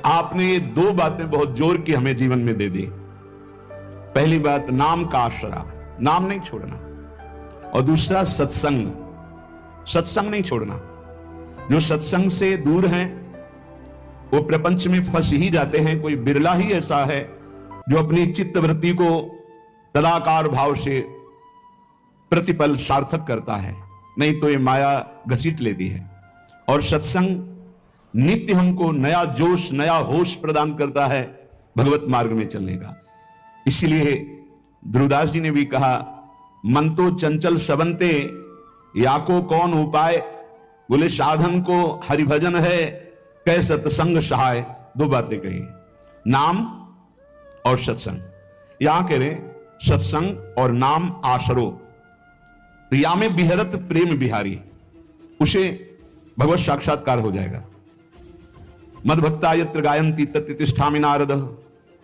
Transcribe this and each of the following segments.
आपने ये दो बातें बहुत जोर की हमें जीवन में दे दी। पहली बात नाम का आसरा, नाम नहीं छोड़ना, और दूसरा सत्संग, सत्संग नहीं छोड़ना। जो सत्संग से दूर हैं वो प्रपंच में फंस ही जाते हैं। कोई बिरला ही ऐसा है जो अपनी चित्तवृत्ति को तदाकार भाव से प्रतिपल सार्थक करता है, नहीं तो ये माया घसीट लेती है। और सत्संग नित्य हमको नया जोश, नया होश प्रदान करता है भगवत मार्ग में चलने का। इसलिए ध्रुवदास जी ने भी कहा, मन तो चंचल सबंते, या को कौन उपाय। बोले साधन को हरिभजन है, कै सत्संग सहाय। दो बातें कही, नाम और सत्संग। यहां कह रहे सत्संग और नाम आसरो, या में बिहरत प्रेम बिहारी, उसे भगवत साक्षात्कार हो जाएगा। मद भक्ता यत्र गायन्ति तत्र तिष्ठामि नारद,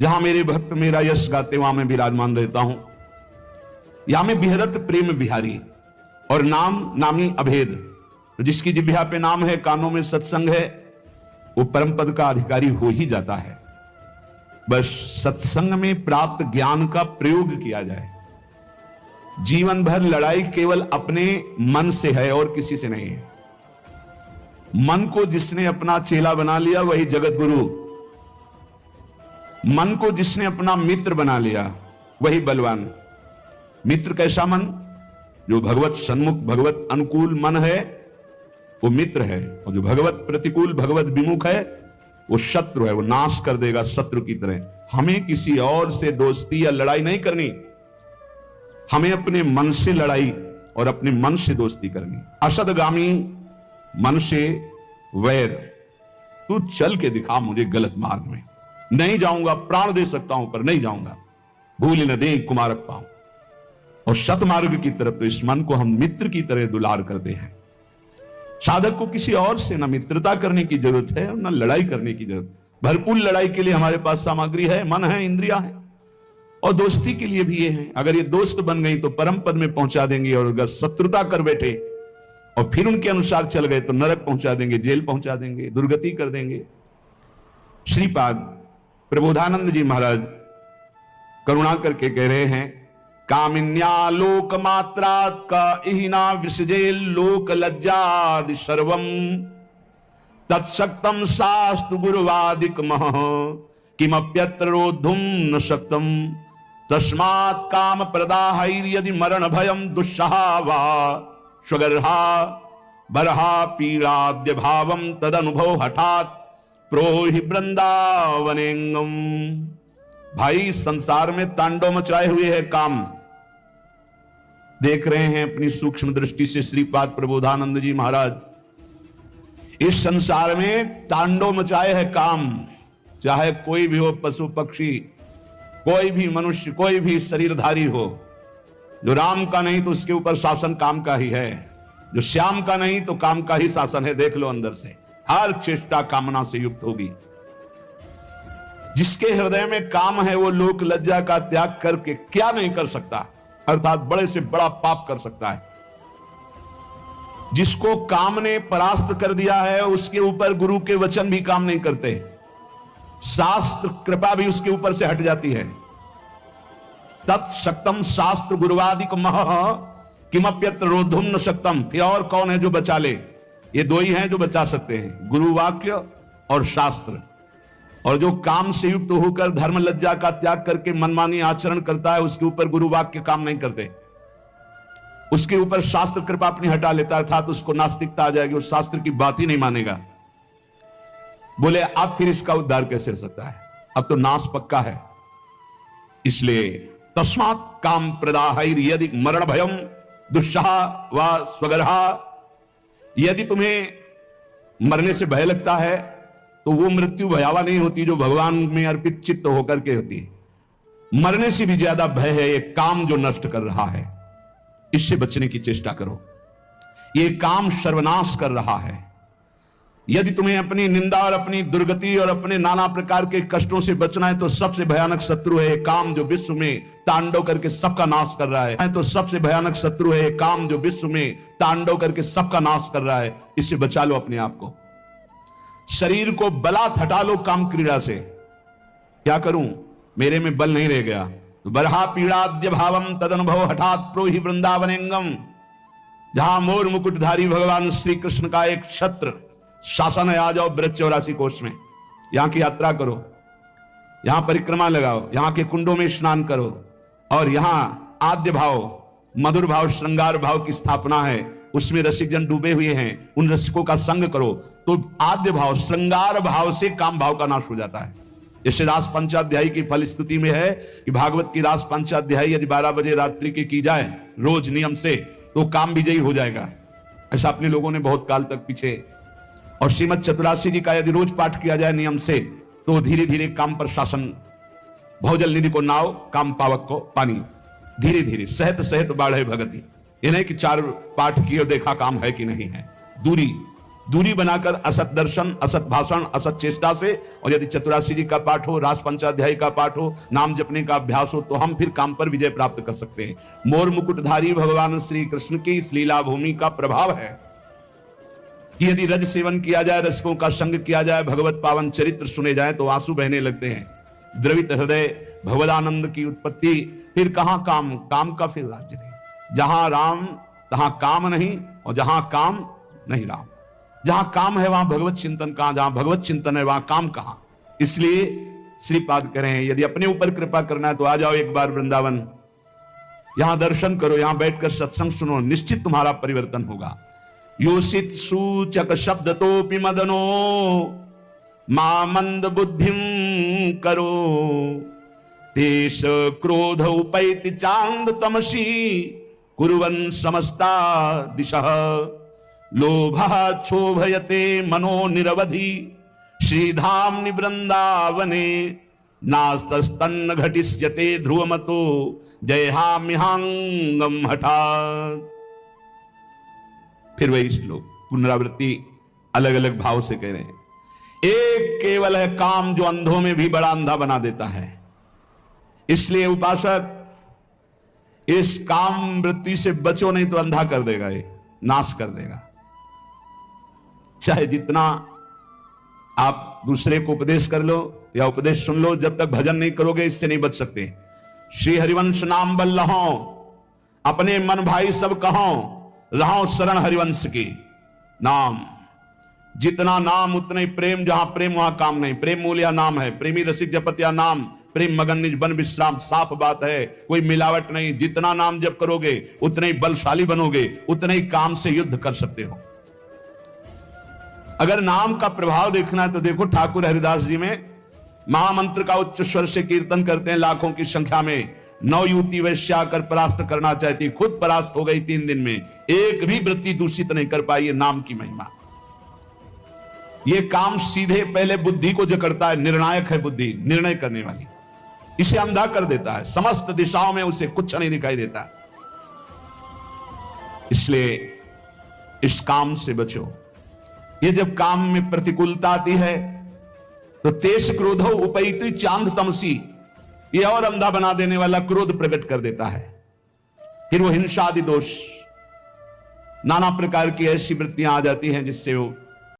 जहां मेरे भक्त मेरा यश गाते वहां मैं विराजमान रहता हूं। या में बिहरत प्रेम बिहारी, और नाम नामी अभेद। जिसकी जिह्वा पे नाम है, कानों में सत्संग है, वो परम पद का अधिकारी हो ही जाता है। बस सत्संग में प्राप्त ज्ञान का प्रयोग किया जाए। जीवन भर लड़ाई केवल अपने मन से है और किसी से नहीं है। मन को जिसने अपना चेला बना लिया वही जगत गुरु, मन को जिसने अपना मित्र बना लिया वही बलवान। मित्र कैसा मन? जो भगवत सन्मुख, भगवत अनुकूल मन है वो मित्र है, और जो भगवत प्रतिकूल, भगवत विमुख है वो शत्रु है, वो नाश कर देगा शत्रु की तरह। हमें किसी और से दोस्ती या लड़ाई नहीं करनी, हमें अपने मन से लड़ाई और अपने मन से दोस्ती करनी। असदगामी मन से वैर, तू चल के दिखा मुझे गलत मार्ग में, नहीं जाऊंगा, प्राण दे सकता हूं पर नहीं जाऊंगा, भूल न दे कुमारक पाऊं। और सतमार्ग की तरफ तो इस मन को हम मित्र की तरह दुलार करते हैं। साधक को किसी और से न मित्रता करने की जरूरत है और न लड़ाई करने की जरूरत। भरपूर लड़ाई के लिए हमारे पास सामग्री है, मन है, इंद्रिया है, और दोस्ती के लिए भी ये है। अगर ये दोस्त बन गई तो परम पद में पहुंचा देंगे, और अगर शत्रुता कर बैठे और फिर उनके अनुसार चल गए तो नरक पहुंचा देंगे, जेल पहुंचा देंगे, दुर्गति कर देंगे। श्रीपाद प्रबोधानंद जी महाराज करुणा करके कह रहे हैं, कामिन्या लोक मात्रात् का इहिना विसजे लोक लज्जादि सर्वम तत्सक्तम शास्त्र गुरुवादिक मह किमप्यत्र रोद्धुम न शक्तम तस्मात् काम प्रदाहैर् यदि मरण भयम दुस्सहा वा स्वगर्हा बरहा पीड़ाद्य भावम तदनुभव हठात् प्रोहि वृंदावनेंगम। भाई संसार में तांडव मचाए हुए है काम। देख रहे हैं अपनी सूक्ष्म दृष्टि से श्रीपाद प्रबोधानंद जी महाराज, इस संसार में तांडव मचाए है काम। चाहे कोई भी हो, पशु पक्षी, कोई भी मनुष्य, कोई भी शरीरधारी हो, जो राम का नहीं तो उसके ऊपर शासन काम का ही है, जो श्याम का नहीं तो काम का ही शासन है। देख लो अंदर से, हर चेष्टा कामना से युक्त होगी। जिसके हृदय में काम है वो लोक लज्जा का त्याग करके क्या नहीं कर सकता, अर्थात बड़े से बड़ा पाप कर सकता है। जिसको काम ने परास्त कर दिया है उसके ऊपर गुरु के वचन भी काम नहीं करते, शास्त्र कृपा भी उसके ऊपर से हट जाती है। तत्सक्तम शास्त्र गुरुवादिक मह किमप्यत्र रोद्धुम न शक्तम। फिर और कौन है जो बचा ले? ये दो ही हैं जो बचा सकते हैं, गुरु वाक्य और शास्त्र। और जो काम से युक्त होकर धर्म लज्जा का त्याग करके मनमानी आचरण करता है उसके ऊपर गुरु वाक्य काम नहीं करते, उसके ऊपर शास्त्र कृपा अपनी हटा लेता है, अर्थात उसको नास्तिकता आ जाएगी, उस शास्त्र की बात ही नहीं मानेगा। बोले अब फिर इसका उद्धार कैसे हो सकता है? अब तो नाश पक्का है। इसलिए तस्मात् काम प्रदाहैर् यदि मरण भयम दुस्सहा वा स्वगर्हा। यदि तुम्हें मरने से भय लगता है तो वो मृत्यु भयावह नहीं होती जो भगवान में अर्पित चित्त होकर के होती है। मरने से भी ज्यादा भय है ये काम जो नष्ट कर रहा है, इससे बचने की चेष्टा करो। ये काम सर्वनाश कर रहा है। यदि तुम्हें अपनी निंदा और अपनी दुर्गति और अपने नाना प्रकार के कष्टों से बचना है तो सबसे भयानक शत्रु है काम जो विश्व में तांडव करके सबका नाश कर रहा है। तो सबसे भयानक शत्रु है काम जो विश्व में तांडव करके सबका नाश कर रहा है। इससे बचा लो अपने आप को। शरीर को बलात् हटा लो काम क्रीड़ा से। क्या करूं, मेरे में बल नहीं रह गया, तो बरहा पीड़ाद्य भावम तदनुभव हठात प्रोहि वृंदावनेंगम। जहां मोर मुकुटधारी भगवान श्री कृष्ण का एक छत्र शासन है, आ जाओ ब्रज 84 कोष में, यहां की यात्रा करो, यहां परिक्रमा लगाओ, यहां के कुंडों में स्नान करो, और यहां आद्य भाव, मधुर भाव, श्रृंगार भाव की स्थापना है, उसमें रसिक जन डूबे हुए हैं, उन रसिकों का संग करो। तो आद्य भाव, श्रृंगार भाव से काम भाव का नाश हो जाता है। जैसे रास पंचाध्यायी की फल स्तुति में है कि भागवत की रास पंचाध्यायी यदि 12 बजे रात्रि की जाए रोज नियम से, तो काम विजयी हो जाएगा। ऐसा अपने लोगों ने बहुत काल तक पीछे। और श्रीमद चतुरासी जी का यदि रोज पाठ किया जाए नियम से, तो धीरे धीरे काम पर शासन, भौजल निधि को नाव, काम पावक को पानी, धीरे धीरे सहत सहत बाढ़े भगति। ये नहीं कि 4 पाठ किए देखा काम है कि नहीं है। दूरी बनाकर असत दर्शन, असत भाषण, असत चेष्टा से, और यदि चतुरासी जी का पाठ हो, रास पंचाध्यायी का पाठ हो, नाम जपने का अभ्यास हो, तो हम फिर काम पर विजय प्राप्त कर सकते हैं। मोर मुकुटधारी भगवान श्री कृष्ण की इस लीला भूमि का प्रभाव है कि यदि रज सेवन किया जाए, रसिकों का संग किया जाए, भगवत पावन चरित्र सुने जाए, तो आंसू बहने लगते हैं। द्रवित हृदय भगवदानंद की उत्पत्ति। फिर कहां काम का फिर राज्य नहीं। जहां राम तहां काम नहीं, और जहां काम नहीं राम। जहां काम है वहां भगवत चिंतन कहां, जहां भगवत चिंतन है वहां काम कहां। इसलिए श्रीपाद कह रहे हैं, यदि अपने ऊपर कृपा करना है तो आ जाओ एक बार वृंदावन, यहां दर्शन करो, यहां बैठकर सत्संग सुनो, निश्चित तुम्हारा परिवर्तन होगा। योषित सूचक शब्द तो मदनो मा मंद बुद्धिम करो, तेष क्रोध उपैति चांद तमसी कुर्वन् समस्ता दिशः, लोभः क्षोभयते मनो निरवधि श्रीधाम वृंदावने, नास्तस्तन्न घटिष्यते ध्रुवमतो जयहाम्यहांगम हठात्। फिर वही श्लोक पुनरावृत्ति अलग अलग भाव से कह रहे हैं। एक केवल है काम, जो अंधों में भी बड़ा अंधा बना देता है। इसलिए उपासक, इस काम वृत्ति से बचो, नहीं तो अंधा कर देगा, ये नाश कर देगा। चाहे जितना आप दूसरे को उपदेश कर लो या उपदेश सुन लो, जब तक भजन नहीं करोगे इससे नहीं बच सकते। श्री हरिवंश नाम बल लहो, अपने मन भाई सब कहो, रहो शरण हरिवंश की। नाम, जितना नाम उतना ही प्रेम, जहां प्रेम वहां काम नहीं। प्रेम मूल्य नाम है, प्रेमी रसिक जपत्या नाम, प्रेम मगन निज बन विश्राम। साफ बात है, कोई मिलावट नहीं। जितना नाम जप करोगे उतने ही बलशाली बनोगे, उतने ही काम से युद्ध कर सकते हो। अगर नाम का प्रभाव देखना है तो देखो ठाकुर हरिदास जी में महामंत्र का उच्च स्वर से कीर्तन करते हैं लाखों की संख्या में। 9 युवती वैश्या आकर परास्त करना चाहती, खुद परास्त हो गई 3 दिन में, एक भी वृत्ति दूषित नहीं कर पाई। नाम की महिमा। ये काम सीधे पहले बुद्धि को जकड़ता है, निर्णायक है बुद्धि, निर्णय करने वाली, इसे अंधा कर देता है। समस्त दिशाओं में उसे कुछ नहीं दिखाई देता। इसलिए इस काम से बचो। ये जब काम में प्रतिकूलता आती है तो तेज क्रोधो उपैति चांद तमसी, ये और अंधा बना देने वाला क्रोध प्रकट कर देता है। फिर वो हिंसा आदि दोष, नाना प्रकार की ऐसी वृत्तियां आ जाती हैं जिससे वो